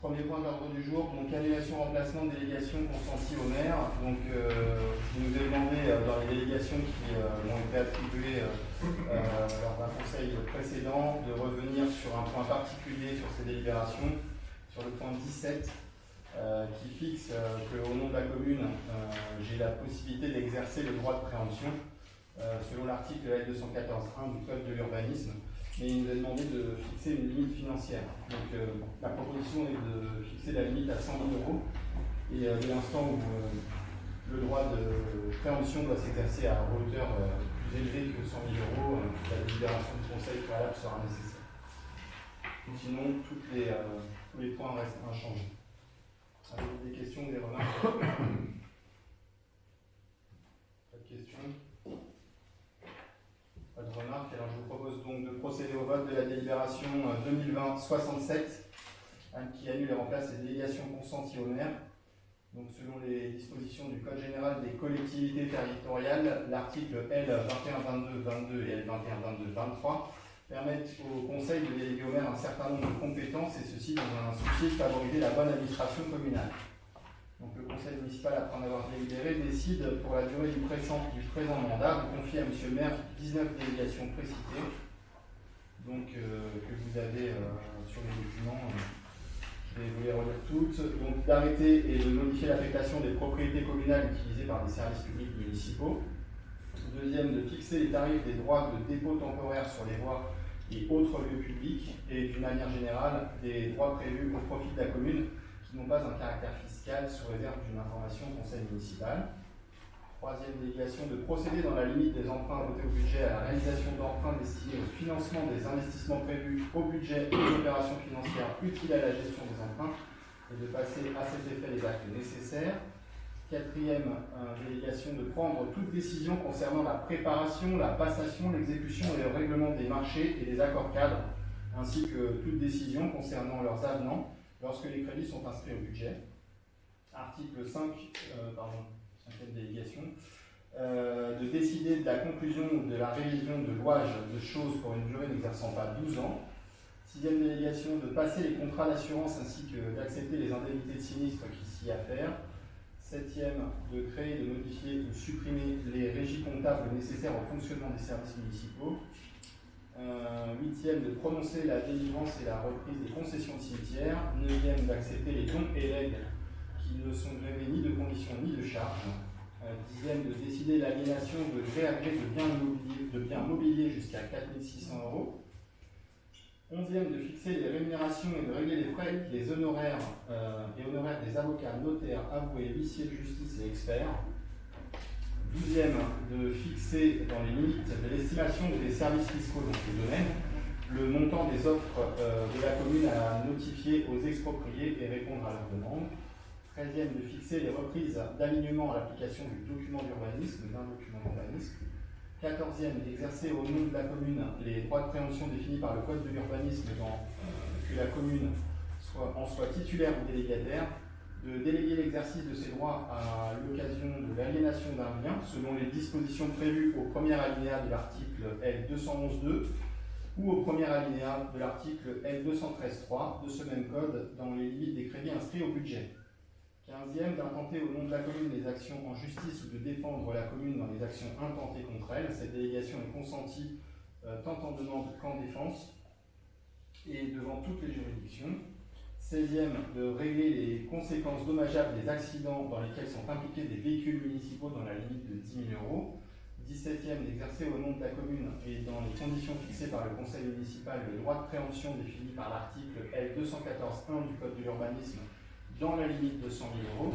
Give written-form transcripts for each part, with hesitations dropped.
Premier point de l'ordre du jour, donc annulation, remplacement de délégation consentie au maire. Donc, il nous est demandé dans les délégations qui ont été attribuées lors d'un conseil précédent de revenir sur un point particulier sur ces délibérations, sur le point 17, qui fixe qu'au nom de la commune, j'ai la possibilité d'exercer le droit de préemption selon l'article L214.1 du Code de l'urbanisme. Mais il nous a demandé de fixer une limite financière. Donc la proposition est de fixer la limite à 100 000 €. Et dès l'instant où le droit de préemption doit s'exercer à hauteur plus élevée que 100 000 €, la délibération du conseil préalable sera nécessaire. Sinon, tous les points restent inchangés. Avez-vous des questions, des remarques? Pas de questions? Pas de remarques. Alors je vous propose donc de procéder au vote de la délibération 2020-67 qui annule et remplace les délégations consenties au maire. Donc selon les dispositions du Code général des collectivités territoriales, l'article L2122-22 et L2122-23 permettent au conseil de déléguer au maire un certain nombre de compétences, et ceci dans un souci de favoriser la bonne administration communale. Donc le conseil municipal, après en avoir délibéré, décide pour la durée du présent mandat de confier à M. le maire 19 délégations précitées, donc que vous avez sur les documents. Je vais vous les relire toutes. Donc d'arrêter et de modifier l'affectation des propriétés communales utilisées par des services publics municipaux. Deuxième, de fixer les tarifs des droits de dépôt temporaire sur les voies et autres lieux publics, et d'une manière générale des droits prévus au profit de la commune qui n'ont pas un caractère fiscal sous réserve d'une information au conseil municipal. Troisième délégation, de procéder dans la limite des emprunts votés au budget à la réalisation d'emprunts destinés au financement des investissements prévus au budget et des opérations financières utiles à la gestion des emprunts, et de passer à cet effet les actes nécessaires. Quatrième délégation, de prendre toute décision concernant la préparation, la passation, l'exécution et le règlement des marchés et des accords cadres, ainsi que toute décision concernant leurs avenants lorsque les crédits sont inscrits au budget. Article 5, cinquième délégation, de décider de la conclusion ou de la révision de louage de choses pour une durée n'exerçant pas 12 ans. Sixième délégation, de passer les contrats d'assurance ainsi que d'accepter les indemnités de sinistre qui s'y affairent. Septième, de créer, de modifier ou supprimer les régies comptables nécessaires au fonctionnement des services municipaux. Huitième, de prononcer la délivrance et la reprise des concessions de cimetières. Neuvième, d'accepter les dons et legs qui ne sont grévés ni de conditions ni de charges. Dixième, de décider l'aliénation de réagré de biens mobiliers jusqu'à 4 600 €. Onzième, de fixer les rémunérations et de régler les frais, les honoraires et honoraires des avocats, notaires, avoués, huissiers de justice et experts. Douzième, de fixer dans les limites de l'estimation des services fiscaux dans ce domaine le montant des offres de la commune à notifier aux expropriés et répondre à leurs demandes. Treizième, de fixer les reprises d'alignement à l'application du document d'urbanisme, d'un document d'urbanisme. Quatorzième, d'exercer au nom de la commune les droits de préemption définis par le Code de l'urbanisme que la commune en soit titulaire ou délégataire, de déléguer l'exercice de ces droits à l'occasion de l'aliénation d'un bien selon les dispositions prévues au premier alinéa de l'article L211.2 ou au premier alinéa de l'article L213.3 de ce même code dans les limites des crédits inscrits au budget. 15e, d'intenter au nom de la commune les actions en justice ou de défendre la commune dans les actions intentées contre elle. Cette délégation est consentie tant en demande qu'en défense et devant toutes les juridictions. 16e, de régler les conséquences dommageables des accidents dans lesquels sont impliqués des véhicules municipaux dans la limite de 10 000 €. 17e, d'exercer au nom de la commune et dans les conditions fixées par le conseil municipal le droit de préemption défini par l'article L214.1 du Code de l'urbanisme dans la limite de 100 000 €.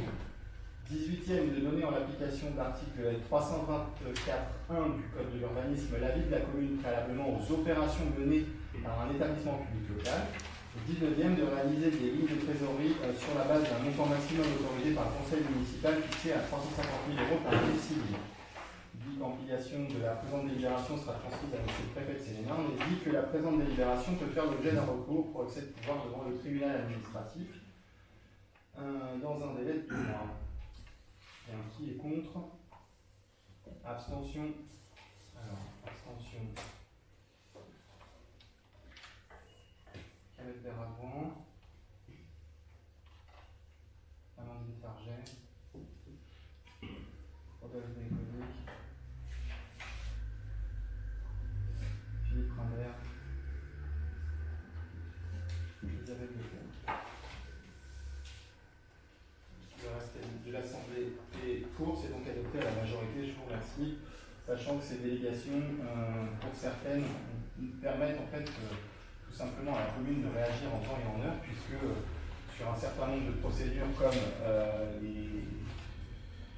18e, de donner en application de l'article L324.1 du Code de l'urbanisme l'avis de la commune préalablement aux opérations menées par un établissement public local. 19e, de réaliser des lignes de trésorerie sur la base d'un montant maximum autorisé par le conseil municipal fixé à 350 000 € par année civile. Dit qu'empilation de la présente délibération sera transmise à M. le préfet de Sénénin, on dit que la présente délibération peut faire l'objet d'un recours pour excès de pouvoir devant le tribunal administratif dans un délai de 2 mois. Et qui est contre? Abstention. Alors, abstention. Calette Béravant. pour, c'est donc adopté à la majorité, je vous remercie, sachant que ces délégations, pour certaines, permettent en fait tout simplement à la commune de réagir en temps et en heure, puisque sur un certain nombre de procédures comme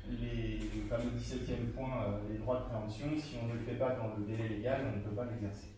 le fameux 17e point, les droits de préemption, si on ne le fait pas dans le délai légal, on ne peut pas l'exercer.